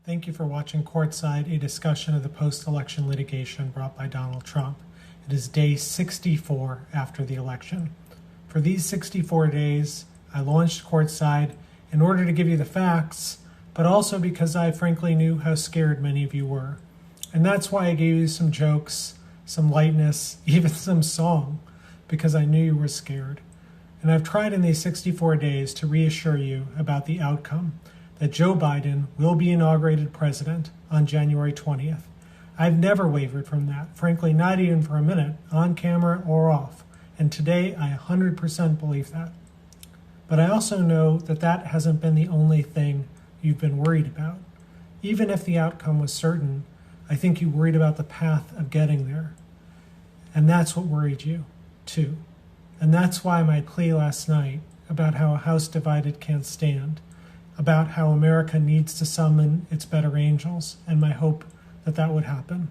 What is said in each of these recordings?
Thank you for watching Courtside, a discussion of the post-election litigation brought by Donald Trump. It is day 64 after the election. For these 64 days, I launched Courtside in order to give you the facts, but also because I frankly knew how scared many of you were. And that's why I gave you some jokes, some lightness, even some song, because I knew you were scared. And I've tried in these 64 days to reassure you about the outcome, that Joe Biden will be inaugurated president on January 20th. I've never wavered from that, frankly, not even for a minute, on camera or off. And today, I 100% believe that. But I also know that that hasn't been the only thing you've been worried about. Even if the outcome was certain, I think you worried about the path of getting there. And that's what worried you, too. And that's why my plea last night about how a house divided can't stand, about how America needs to summon its better angels, and my hope that that would happen.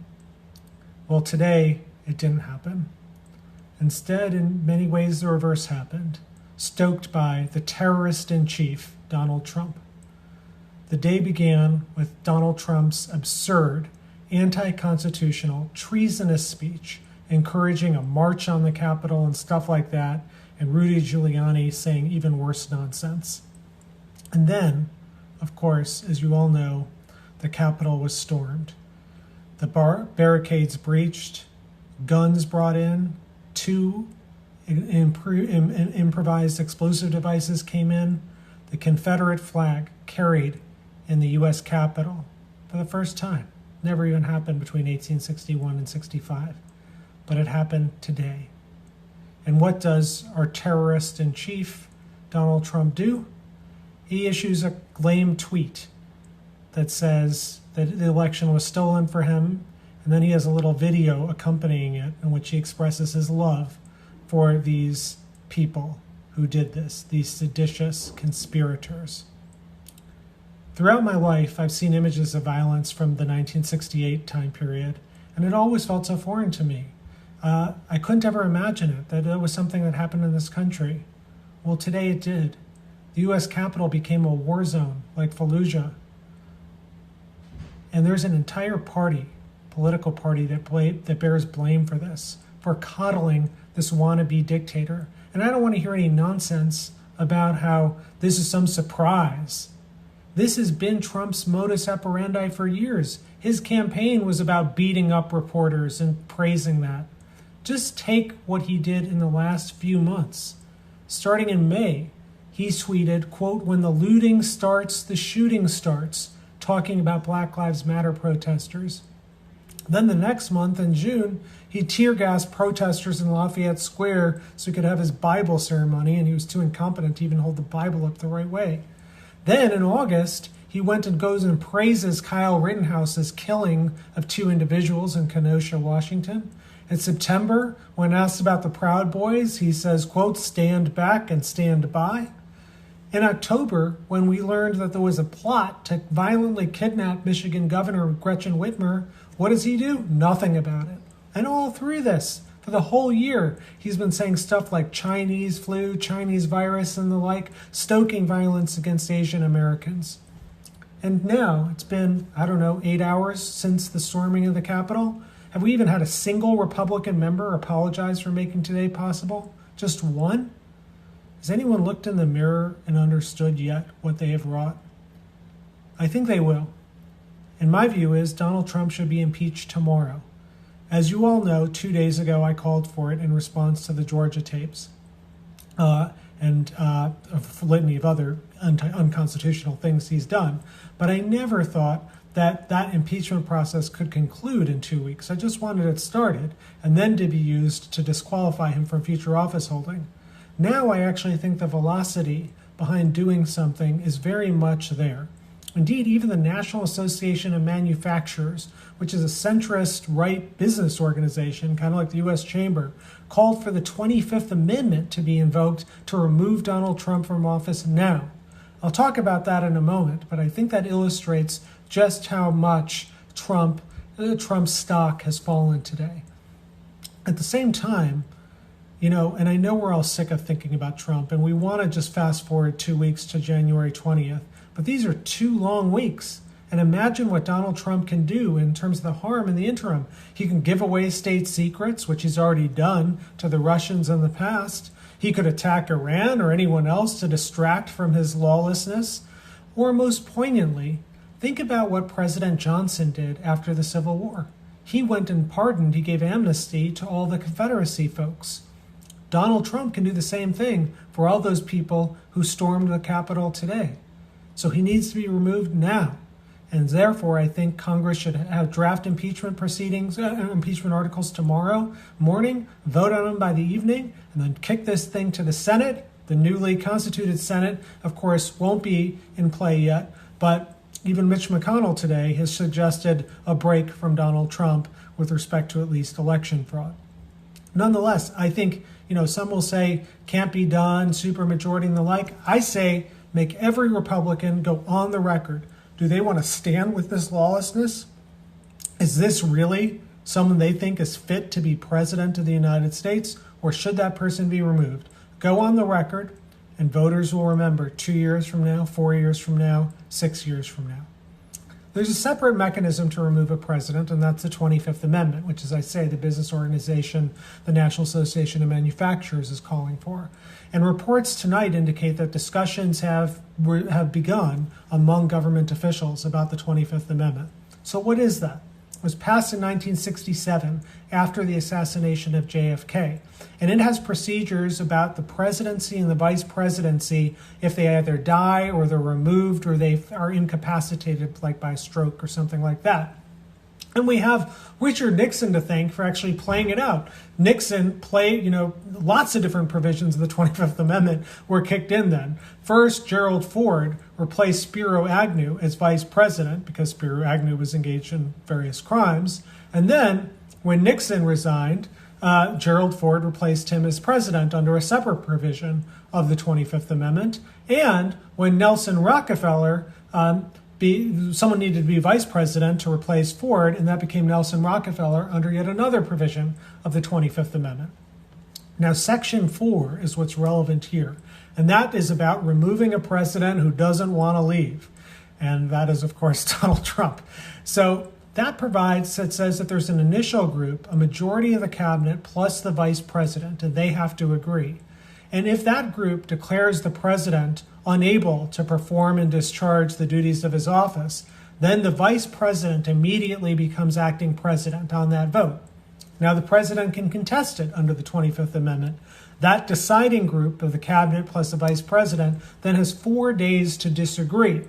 Well, today, it didn't happen. Instead, in many ways, the reverse happened, stoked by the terrorist-in-chief, Donald Trump. The day began with Donald Trump's absurd, anti-constitutional, treasonous speech, encouraging a march on the Capitol and stuff like that, and Rudy Giuliani saying even worse nonsense. And then, of course, as you all know, the Capitol was stormed. The barricades breached, guns brought in, two improvised explosive devices came in, the Confederate flag carried in the U.S. Capitol for the first time. Never even happened between 1861 and 65, but it happened today. And what does our terrorist-in-chief, Donald Trump, do? He issues a lame tweet that says that the election was stolen for him, and then he has a little video accompanying it in which he expresses his love for these people who did this, these seditious conspirators. Throughout my life, I've seen images of violence from the 1968 time period, and it always felt so foreign to me. I couldn't ever imagine it, that it was something that happened in this country. Well, today it did. The U.S. Capitol became a war zone, like Fallujah. And there's an entire party, political party, that bears blame for this, for coddling this wannabe dictator. And I don't want to hear any nonsense about how this is some surprise. This has been Trump's modus operandi for years. His campaign was about beating up reporters and praising that. Just take what he did in the last few months. Starting in May, he tweeted, quote, "When the looting starts, the shooting starts," talking about Black Lives Matter protesters. Then the next month, in June, he tear-gassed protesters in Lafayette Square so he could have his Bible ceremony, and he was too incompetent to even hold the Bible up the right way. Then in August, he went and goes and praises Kyle Rittenhouse's killing of two individuals in Kenosha, Washington. In September, when asked about the Proud Boys, he says, quote, "Stand back and stand by." In October, when we learned that there was a plot to violently kidnap Michigan Governor Gretchen Whitmer, what does he do? Nothing about it. And all through this, for the whole year, he's been saying stuff like Chinese flu, Chinese virus, and the like, stoking violence against Asian Americans. And now, it's been, 8 hours since the storming of the Capitol. Have we even had a single Republican member apologize for making today possible? Just one? Has anyone looked in the mirror and understood yet what they have wrought? I think they will. And my view is Donald Trump should be impeached tomorrow. As you all know, 2 days ago I called for it in response to the Georgia tapes and a litany of other unconstitutional things he's done. But I never thought that that impeachment process could conclude in 2 weeks. I just wanted it started and then to be used to disqualify him from future office holding. Now I actually think the velocity behind doing something is very much there. Indeed, even the National Association of Manufacturers, which is a centrist right business organization, kind of like the U.S. Chamber, called for the 25th Amendment to be invoked to remove Donald Trump from office now. I'll talk about that in a moment, but I think that illustrates just how much Trump's stock has fallen today. At the same time, and I know we're all sick of thinking about Trump, and we want to just fast forward 2 weeks to January 20th, but these are 2 long weeks. And imagine what Donald Trump can do in terms of the harm in the interim. He can give away state secrets, which he's already done to the Russians in the past. He could attack Iran or anyone else to distract from his lawlessness. Or most poignantly, think about what President Johnson did after the Civil War. He went and pardoned, he gave amnesty to all the Confederacy folks. Donald Trump can do the same thing for all those people who stormed the Capitol today. So he needs to be removed now. And therefore, I think Congress should have draft impeachment proceedings, impeachment articles tomorrow morning, vote on them by the evening, and then kick this thing to the Senate. The newly constituted Senate, of course, won't be in play yet, but even Mitch McConnell today has suggested a break from Donald Trump with respect to at least election fraud. Nonetheless, I think, some will say can't be done, supermajority and the like. I say make every Republican go on the record. Do they want to stand with this lawlessness? Is this really someone they think is fit to be president of the United States, or should that person be removed? Go on the record, and voters will remember 2 years from now, 4 years from now, 6 years from now. There's a separate mechanism to remove a president, and that's the 25th Amendment, which, as I say, the business organization, the National Association of Manufacturers, is calling for. And reports tonight indicate that discussions have begun among government officials about the 25th Amendment. So what is that? It was passed in 1967 after the assassination of JFK. And it has procedures about the presidency and the vice presidency if they either die or they're removed or they are incapacitated, like by stroke or something like that. And we have Richard Nixon to thank for actually playing it out. Nixon played, lots of different provisions of the 25th Amendment were kicked in then. First, Gerald Ford replaced Spiro Agnew as vice president because Spiro Agnew was engaged in various crimes. And then, when Nixon resigned, Gerald Ford replaced him as president under a separate provision of the 25th Amendment. And when Nelson Rockefeller someone needed to be vice president to replace Ford, and that became Nelson Rockefeller under yet another provision of the 25th Amendment. Now, Section 4 is what's relevant here, and that is about removing a president who doesn't want to leave, and that is, of course, Donald Trump. So that says that there's an initial group, a majority of the cabinet plus the vice president, and they have to agree. And if that group declares the president unable to perform and discharge the duties of his office, then the vice president immediately becomes acting president on that vote. Now, the president can contest it under the 25th Amendment. That deciding group of the cabinet plus the vice president then has 4 days to disagree.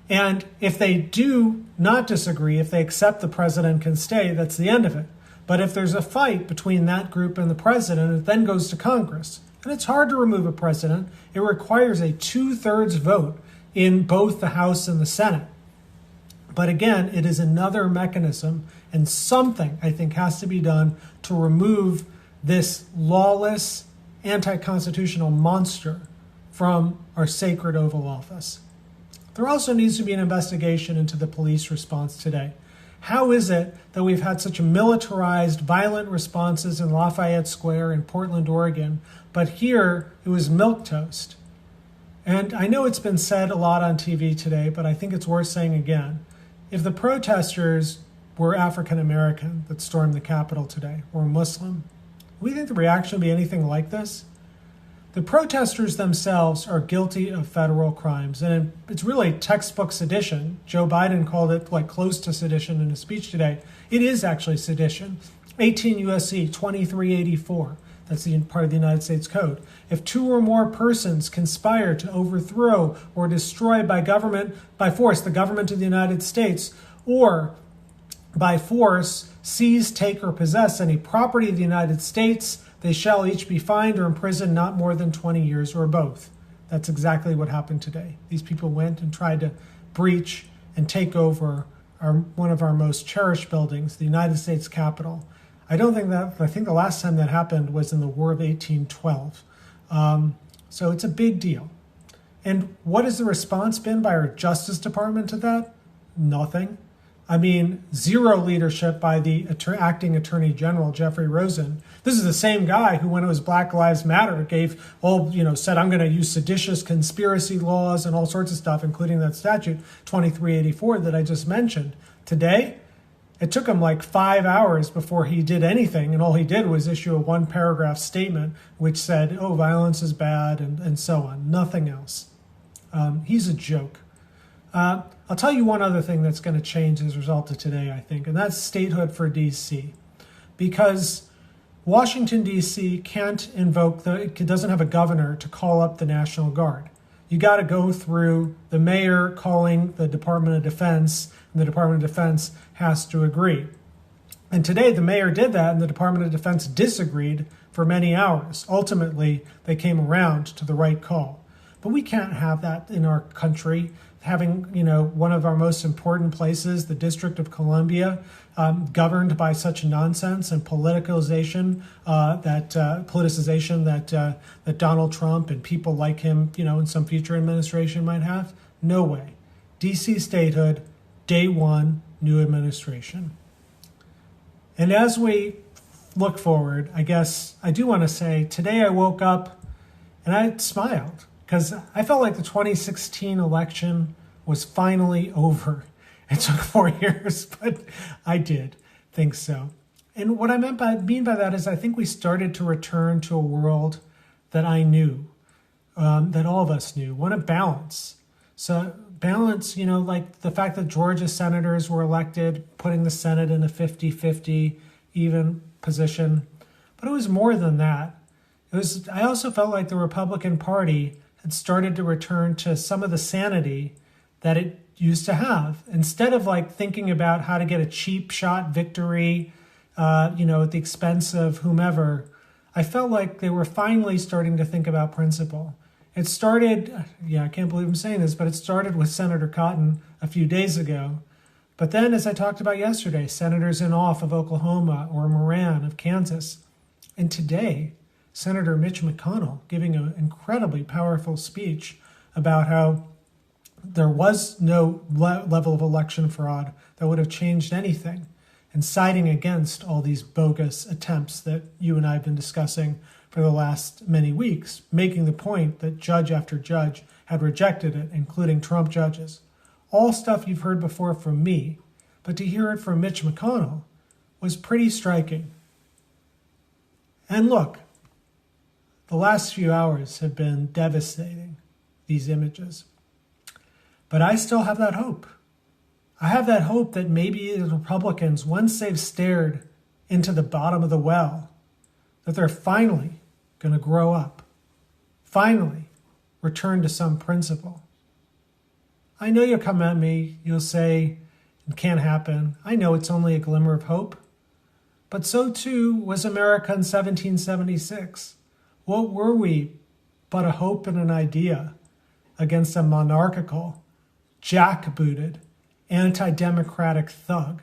And if they do not disagree, if they accept the president can stay, that's the end of it. But if there's a fight between that group and the president, it then goes to Congress. And it's hard to remove a president. It requires a 2/3 vote in both the House and the Senate. But again, it is another mechanism, and something, I think, has to be done to remove this lawless, anti-constitutional monster from our sacred Oval Office. There also needs to be an investigation into the police response today. How is it that we've had such militarized, violent responses in Lafayette Square in Portland, Oregon, but here it was milquetoast? And I know it's been said a lot on TV today, but I think it's worth saying again. If the protesters were African American that stormed the Capitol today, or Muslim, do we think the reaction would be anything like this? The protesters themselves are guilty of federal crimes, and it's really textbook sedition. Joe Biden called it close to sedition in a speech today. It is actually sedition. 18 U.S.C. 2384. That's the part of the United States Code. If 2 or more persons conspire to overthrow or destroy by force the government of the United States, or by force seize, take, or possess any property of the United States, they shall each be fined or imprisoned not more than 20 years or both. That's exactly what happened today. These people went and tried to breach and take over one of our most cherished buildings, the United States Capitol. I think the last time that happened was in the War of 1812. So it's a big deal. And what has the response been by our Justice Department to that? Nothing. I mean, zero leadership by the acting Attorney General, Jeffrey Rosen. This is the same guy who, when it was Black Lives Matter, said, I'm going to use seditious conspiracy laws and all sorts of stuff, including that statute 2384 that I just mentioned. Today, it took him like 5 hours before he did anything, and all he did was issue a one-paragraph statement which said, oh, violence is bad, and so on. Nothing else. He's a joke. I'll tell you one other thing that's going to change as a result of today, I think, and that's statehood for D.C. Because Washington, D.C. it doesn't have a governor to call up the National Guard. You got to go through the mayor calling the Department of Defense, and the Department of Defense has to agree. And today the mayor did that, and the Department of Defense disagreed for many hours. Ultimately, they came around to the right call. But we can't have that in our country. Having, one of our most important places, the District of Columbia, governed by such nonsense and politicization that Donald Trump and people like him, in some future administration might have. No way. DC statehood, day one, new administration. And as we look forward, I guess I do want to say today I woke up and I smiled because I felt like the 2016 election was finally over. It took 4 years, but I did think so. And what I mean by that is I think we started to return to a world that I knew, that all of us knew, one of balance. So balance, like the fact that Georgia senators were elected, putting the Senate in a 50-50 even position. But it was more than that. I also felt like the Republican Party had started to return to some of the sanity that it used to have. Instead of thinking about how to get a cheap shot victory, at the expense of whomever, I felt like they were finally starting to think about principle. It started, I can't believe I'm saying this, but it started with Senator Cotton a few days ago. But then, as I talked about yesterday, Senators Inhofe of Oklahoma or Moran of Kansas. And today, Senator Mitch McConnell giving an incredibly powerful speech about how there was no level of election fraud that would have changed anything, and citing against all these bogus attempts that you and I have been discussing for the last many weeks, making the point that judge after judge had rejected it, including Trump judges. All stuff you've heard before from me, but to hear it from Mitch McConnell was pretty striking. And look, the last few hours have been devastating, these images. But I still have that hope. I have that hope that maybe the Republicans, once they've stared into the bottom of the well, that they're finally going to grow up, finally return to some principle. I know you'll come at me, you'll say, it can't happen. I know it's only a glimmer of hope. But so too was America in 1776. What were we but a hope and an idea against a monarchical, jackbooted, anti-democratic thug?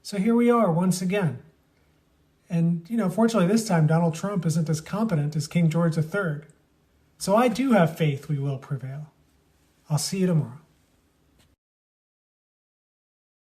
So here we are once again. And, fortunately this time Donald Trump isn't as competent as King George III. So I do have faith we will prevail. I'll see you tomorrow.